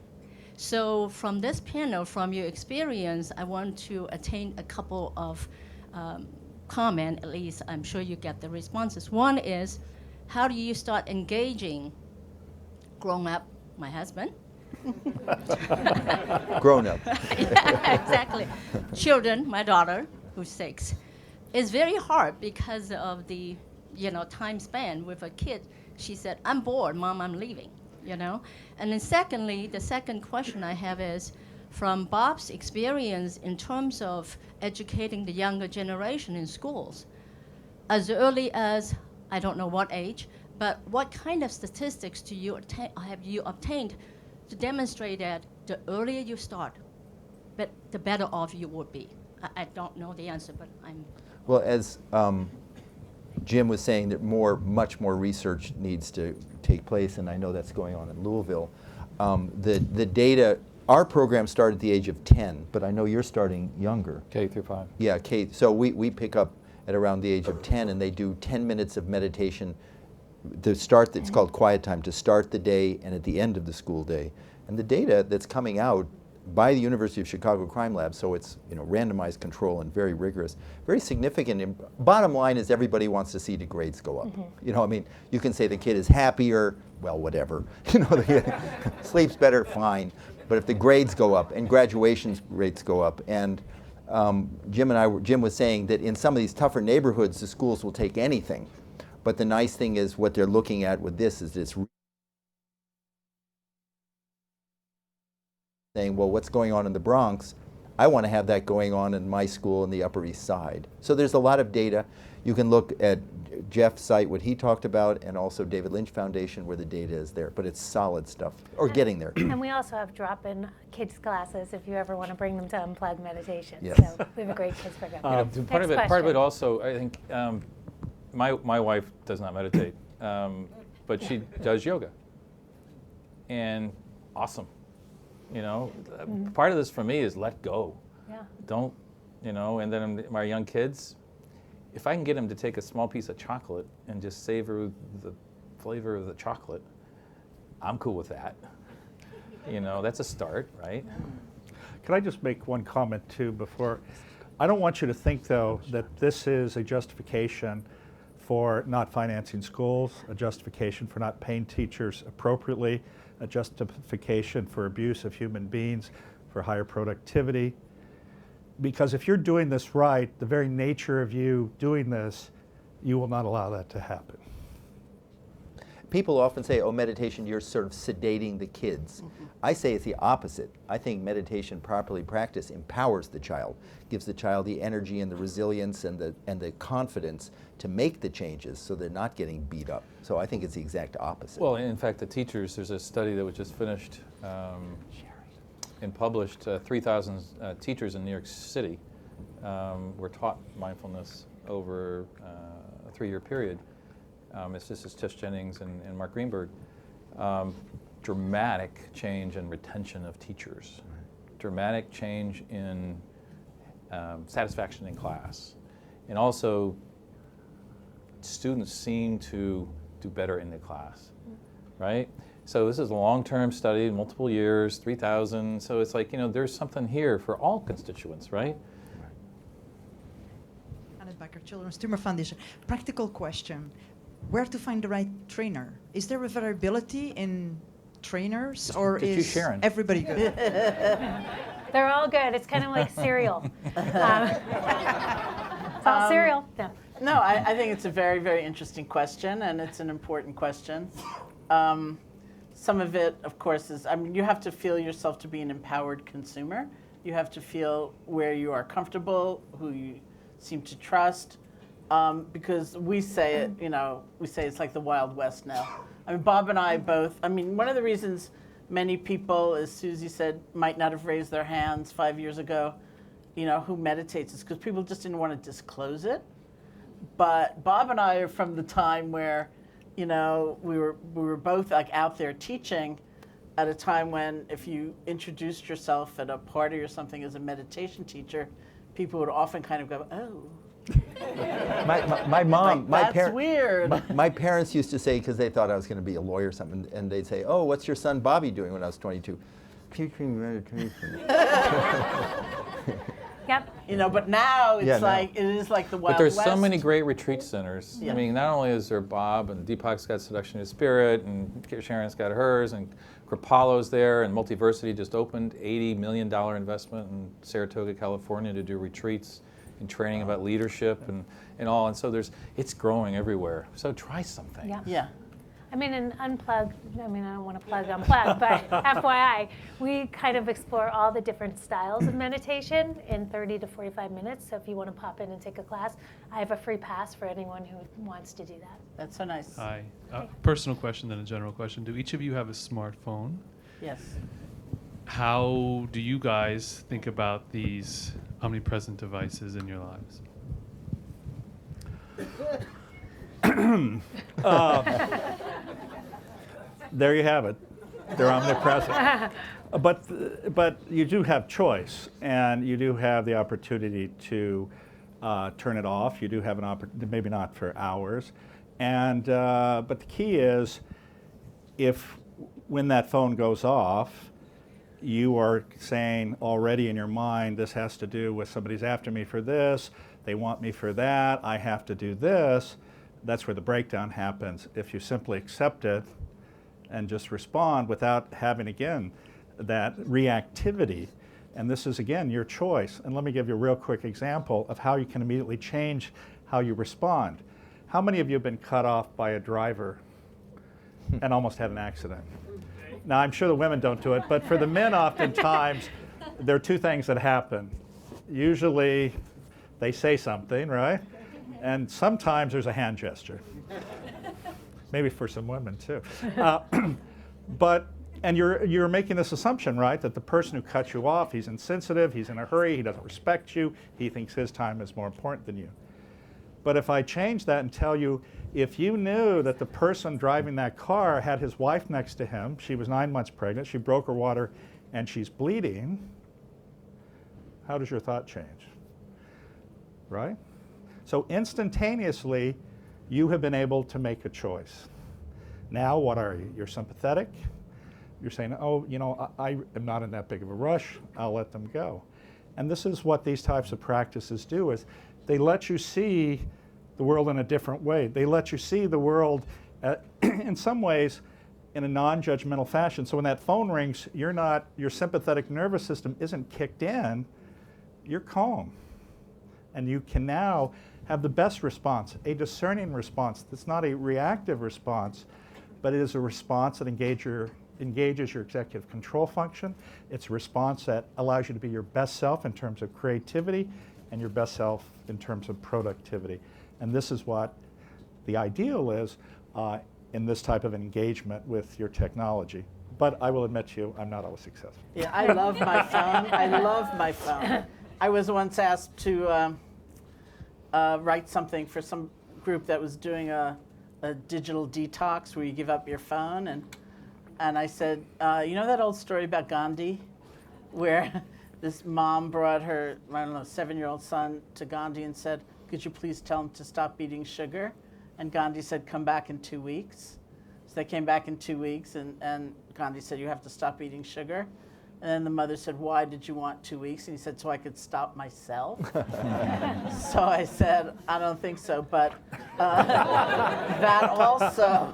So from this panel, from your experience, I want to attain a couple of comment, at least I'm sure you get the responses. One is, how do you start engaging grown up, my husband? Grown up. Yeah, exactly. Children, my daughter, who's 6. It's very hard because of the time span with a kid. She said, I'm bored, Mom, I'm leaving. And then secondly, the second question I have is, from Bob's experience in terms of educating the younger generation in schools, as early as, I don't know what age, but what kind of statistics have you obtained to demonstrate that the earlier you start, but the better off you would be? I don't know the answer, but I'm... Well, as Jim was saying, that much more research needs to take place, and I know that's going on in Louisville. The data, our program started at the age of 10, but I know you're starting younger. K through 5. Yeah, so we pick up at around the age of 10, and they do 10 minutes of meditation to start, it's called quiet time, to start the day and at the end of the school day. And the data that's coming out by the University of Chicago Crime Lab, so it's randomized control and very rigorous, very significant. Bottom line is everybody wants to see the grades go up. You can say the kid is happier, well, whatever. Sleeps better, fine. But if the grades go up and graduation rates go up, and Jim was saying that in some of these tougher neighborhoods, the schools will take anything. But the nice thing is what they're looking at with this is this saying, well, what's going on in the Bronx? I want to have that going on in my school in the Upper East Side. So there's a lot of data. You can look at Jeff's site, what he talked about, and also David Lynch Foundation, where the data is there. But it's solid stuff, or getting there. And we also have drop-in kids classes if you ever want to bring them to Unplug meditation. Yes. So we have a great kids program. Part of it also, I think, my wife does not meditate, but she does yoga. And awesome. Part of this for me is let go. Yeah. Don't, and then my young kids, if I can get them to take a small piece of chocolate and just savor the flavor of the chocolate, I'm cool with that. That's a start, right? Can I just make one comment too before? I don't want you to think though that this is a justification for not financing schools, a justification for not paying teachers appropriately, a justification for abuse of human beings, for higher productivity. Because if you're doing this right, the very nature of you doing this, you will not allow that to happen. People often say, oh, meditation, you're sort of sedating the kids. I say it's the opposite. I think meditation properly practiced empowers the child, gives the child the energy and the resilience and the confidence to make the changes so they're not getting beat up. So I think it's the exact opposite. Well, in fact, the teachers, there's a study that was just finished and published. 3,000 teachers in New York City were taught mindfulness over a 3-year period. This is Tish Jennings and Mark Greenberg. Dramatic change in retention of teachers. Dramatic change in satisfaction in class. And also, students seem to do better in the class, right? So this is a long-term study, multiple years, 3,000. So it's like, there's something here for all constituents, right? Becker, Children's Tumor Foundation. Practical question. Where to find the right trainer? Is there a variability in trainers, or just is Sharon. everybody good? They're all good. It's kind of like cereal. It's all cereal. Yeah. No, I think it's a very, very interesting question, and it's an important question. Some of it, of course, is, you have to feel yourself to be an empowered consumer. You have to feel where you are comfortable, who you seem to trust, because we say it, we say it's like the Wild West now. Bob and I both, one of the reasons many people, as Susie said, might not have raised their hands 5 years ago, who meditates, is because people just didn't want to disclose it. But Bob and I are from the time where, we were both like out there teaching at a time when if you introduced yourself at a party or something as a meditation teacher, people would often kind of go, oh. My mom, like, that's weird. My parents used to say, because they thought I was going to be a lawyer or something, and they'd say, oh, what's your son Bobby doing when I was 22? Teaching meditation. Yep. But now it's it is like the Wild But there's West. so many great retreat centers. Yeah. Not only is there Bob, and Deepak's got Seduction of Spirit, and Sharon's got hers, and Kripalu's there, and Multiversity just opened $80 million investment in Saratoga, California to do retreats and training about leadership and all. And so it's growing everywhere. So try something. Yeah. Yeah. In Unplug, I don't want to plug Unplug, but FYI, we kind of explore all the different styles of meditation in 30 to 45 minutes. So if you want to pop in and take a class, I have a free pass for anyone who wants to do that. That's so nice. Hi. Personal question, then a general question. Do each of you have a smartphone? Yes. How do you guys think about these omnipresent devices in your lives? There you have it. They're omnipresent. But you do have choice, and you do have the opportunity to turn it off. You do have an opportunity, maybe not for hours. And but the key is, when that phone goes off, you are saying already in your mind, this has to do with somebody's after me for this, they want me for that, I have to do this. That's where the breakdown happens. If you simply accept it and just respond without having, again, that reactivity. And this is, again, your choice. And let me give you a real quick example of how you can immediately change how you respond. How many of you have been cut off by a driver and almost had an accident? Now, I'm sure the women don't do it, but for the men, oftentimes, there are two things that happen. Usually, they say something, right? And sometimes there's a hand gesture. Maybe for some women, too. And you're making this assumption, right, that the person who cuts you off, he's insensitive, he's in a hurry, he doesn't respect you, he thinks his time is more important than you. But if I change that and tell you, if you knew that the person driving that car had his wife next to him, she was 9 months pregnant, she broke her water, and she's bleeding, how does your thought change? Right? So instantaneously, you have been able to make a choice. Now, what are you? You're sympathetic. You're saying, oh, I am not in that big of a rush. I'll let them go. And this is what these types of practices do, is they let you see the world in a different way. They let you see the world, in some ways, in a non-judgmental fashion. So when that phone rings, your sympathetic nervous system isn't kicked in, you're calm. And you can now have the best response, a discerning response that's not a reactive response, but it is a response that engages your executive control function. It's a response that allows you to be your best self in terms of creativity and your best self in terms of productivity. And this is what the ideal is in this type of engagement with your technology. But I will admit to you, I'm not always successful. Yeah, I love my phone. I love my phone. I was once asked to write something for some group that was doing a digital detox where you give up your phone. And I said, you know that old story about Gandhi where this mom brought her, 7-year-old son to Gandhi and said, could you please tell him to stop eating sugar? And Gandhi said, come back in 2 weeks. they came back in 2 weeks, and Gandhi said, you have to stop eating sugar. And then the mother said, why did you want 2 weeks? And he said, so I could stop myself. So I said, I don't think so, but that also,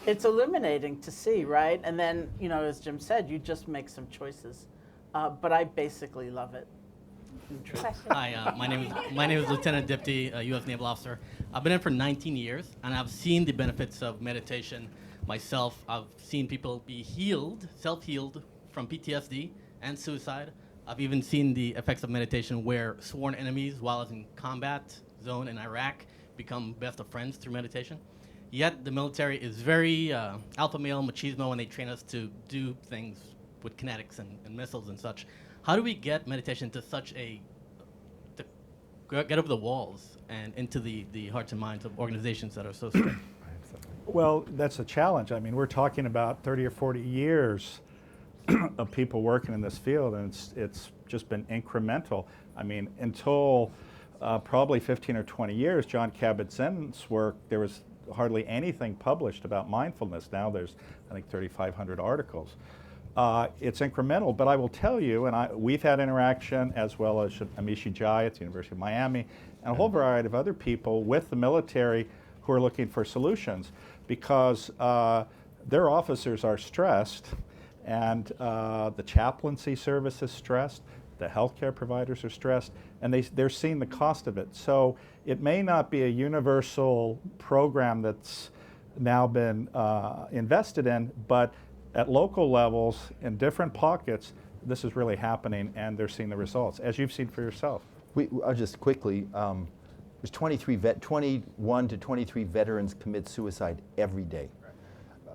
it's illuminating to see, right? And then, you know, as Jim said, you just make some choices. But I basically love it. Hi, my name is Lieutenant Dipty, U.S. Naval Officer. I've been in for 19 years, and I've seen the benefits of meditation myself. I've seen people be healed, self-healed from PTSD and suicide. I've even seen the effects of meditation where sworn enemies, while I was in combat zone in Iraq, become best of friends through meditation. Yet the military is very alpha male machismo, and they train us to do things with kinetics and missiles and such. How do we get meditation to get over the walls and into the hearts and minds of organizations that are so strict? Well, that's a challenge. I mean, we're talking about 30 or 40 years of people working in this field, and it's just been incremental. I mean, until probably 15 or 20 years, John Kabat-Zinn's work, there was hardly anything published about mindfulness. Now there's, I think, 3,500 articles. It's incremental, but I will tell you, and we've had interaction, as well as Amishi Jai at the University of Miami, and a whole variety of other people with the military who are looking for solutions, because their officers are stressed, and the chaplaincy service is stressed, the healthcare providers are stressed, and they're seeing the cost of it. So it may not be a universal program that's now been invested in, but at local levels, in different pockets, this is really happening, and they're seeing the results, as you've seen for yourself. I'll just quickly, there's 21 to 23 veterans commit suicide every day.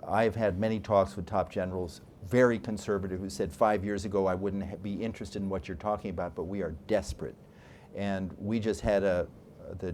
I've had many talks with top generals, very conservative, who said 5 years ago I wouldn't be interested in what you're talking about, but we are desperate. And we just had the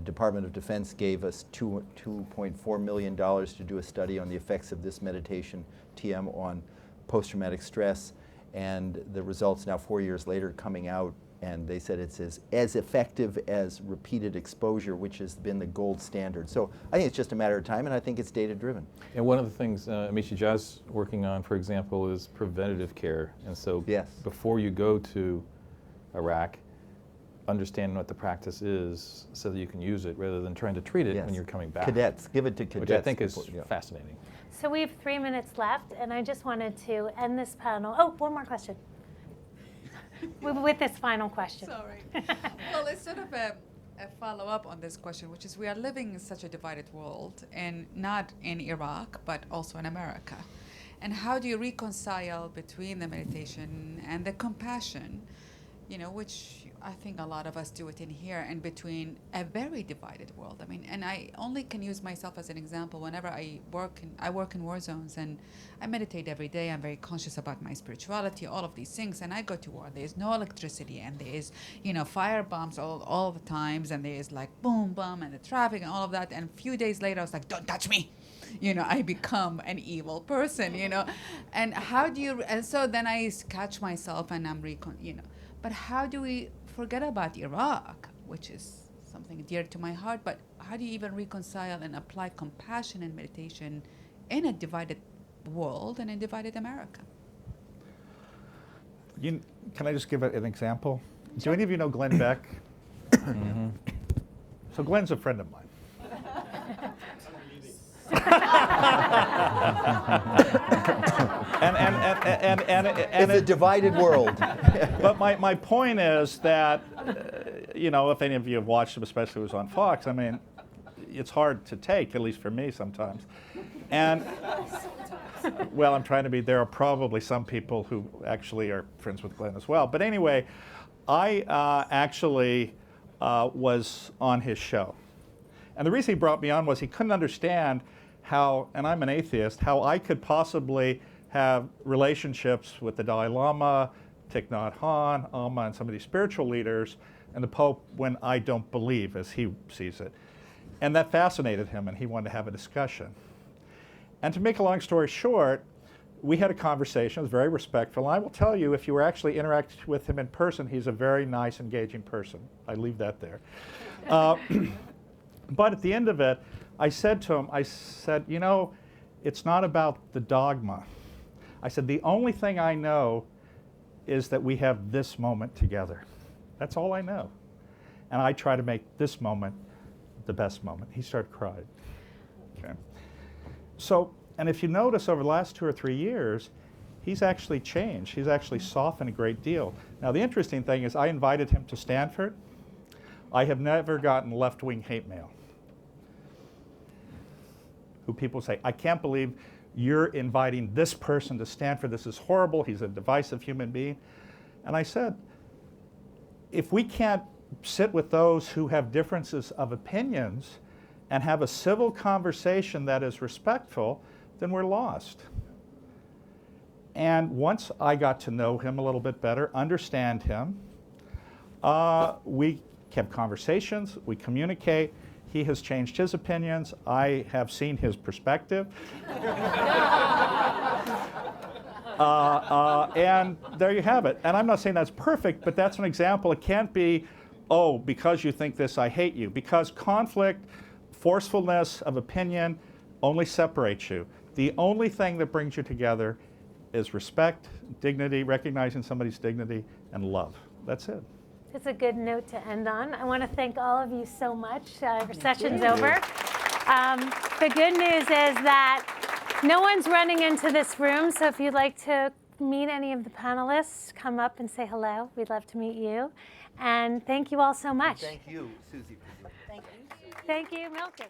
Department of Defense gave us $2.4 million to do a study on the effects of this meditation, TM, on post-traumatic stress, and the results now 4 years later coming out, and they said it's as effective as repeated exposure, which has been the gold standard. So I think it's just a matter of time, and I think it's data-driven. And one of the things Amishi Jai's working on, for example, is preventative care. And so before you go to Iraq, understand what the practice is so that you can use it rather than trying to treat it when you're coming back. Cadets, give it to cadets. Which I think is fascinating. So we have 3 minutes left, and I just wanted to end this panel. Oh, one more question. With this final question. Sorry. Well, it's sort of a follow-up on this question, which is we are living in such a divided world, and not in Iraq, but also in America. And how do you reconcile between the meditation and the compassion, you know, which I think a lot of us do it in here, and between a very divided world. I mean, and I only can use myself as an example. Whenever I work in war zones, and I meditate every day. I'm very conscious about my spirituality, all of these things. And I go to war. There's no electricity, and there is, you know, fire bombs all the times, and there is like boom, boom, and the traffic and all of that. And a few days later, I was like, don't touch me. You know, I become an evil person, you know. And how do you, and so then I catch myself, and I'm you know. But how do we forget about Iraq, which is something dear to my heart, but how do you even reconcile and apply compassion and meditation in a divided world and in divided America? Can I just give an example? Do any of you know Glenn Beck? Mm-hmm. So Glenn's a friend of mine. It's a divided world. But my point is that, you know, if any of you have watched him, especially if it was on Fox, I mean, it's hard to take, at least for me sometimes. And, well, I'm trying to be, there are probably some people who actually are friends with Glenn as well. But anyway, I actually was on his show. And the reason he brought me on was he couldn't understand how, and I'm an atheist, how I could possibly have relationships with the Dalai Lama, Thich Nhat Hanh, Amma, and some of these spiritual leaders, and the Pope when I don't believe, as he sees it. And that fascinated him, and he wanted to have a discussion. And to make a long story short, we had a conversation. It was very respectful. And I will tell you, if you were actually interacting with him in person, he's a very nice, engaging person. I leave that there. But at the end of it, I said to him, I said, you know, it's not about the dogma. I said, the only thing I know is that we have this moment together. That's all I know. And I try to make this moment the best moment. He started crying. Okay. So, and if you notice over the last 2 or 3 years, he's actually changed. He's actually softened a great deal. Now, the interesting thing is I invited him to Stanford. I have never gotten left-wing hate mail. Who people say, I can't believe you're inviting this person to Stanford. This is horrible. He's a divisive human being. And I said, if we can't sit with those who have differences of opinions and have a civil conversation that is respectful, then we're lost. And once I got to know him a little bit better, understand him, we kept conversations, we communicate. He has changed his opinions. I have seen his perspective. And there you have it. And I'm not saying that's perfect, but that's an example. It can't be, oh, because you think this, I hate you. Because conflict, forcefulness of opinion only separates you. The only thing that brings you together is respect, dignity, recognizing somebody's dignity, and love. That's it. It's a good note to end on. I want to thank all of you so much. Our session's over. The good news is that no one's running into this room, so if you'd like to meet any of the panelists, come up and say hello. We'd love to meet you. And thank you all so much. Thank you, Susie. Thank you, Milton.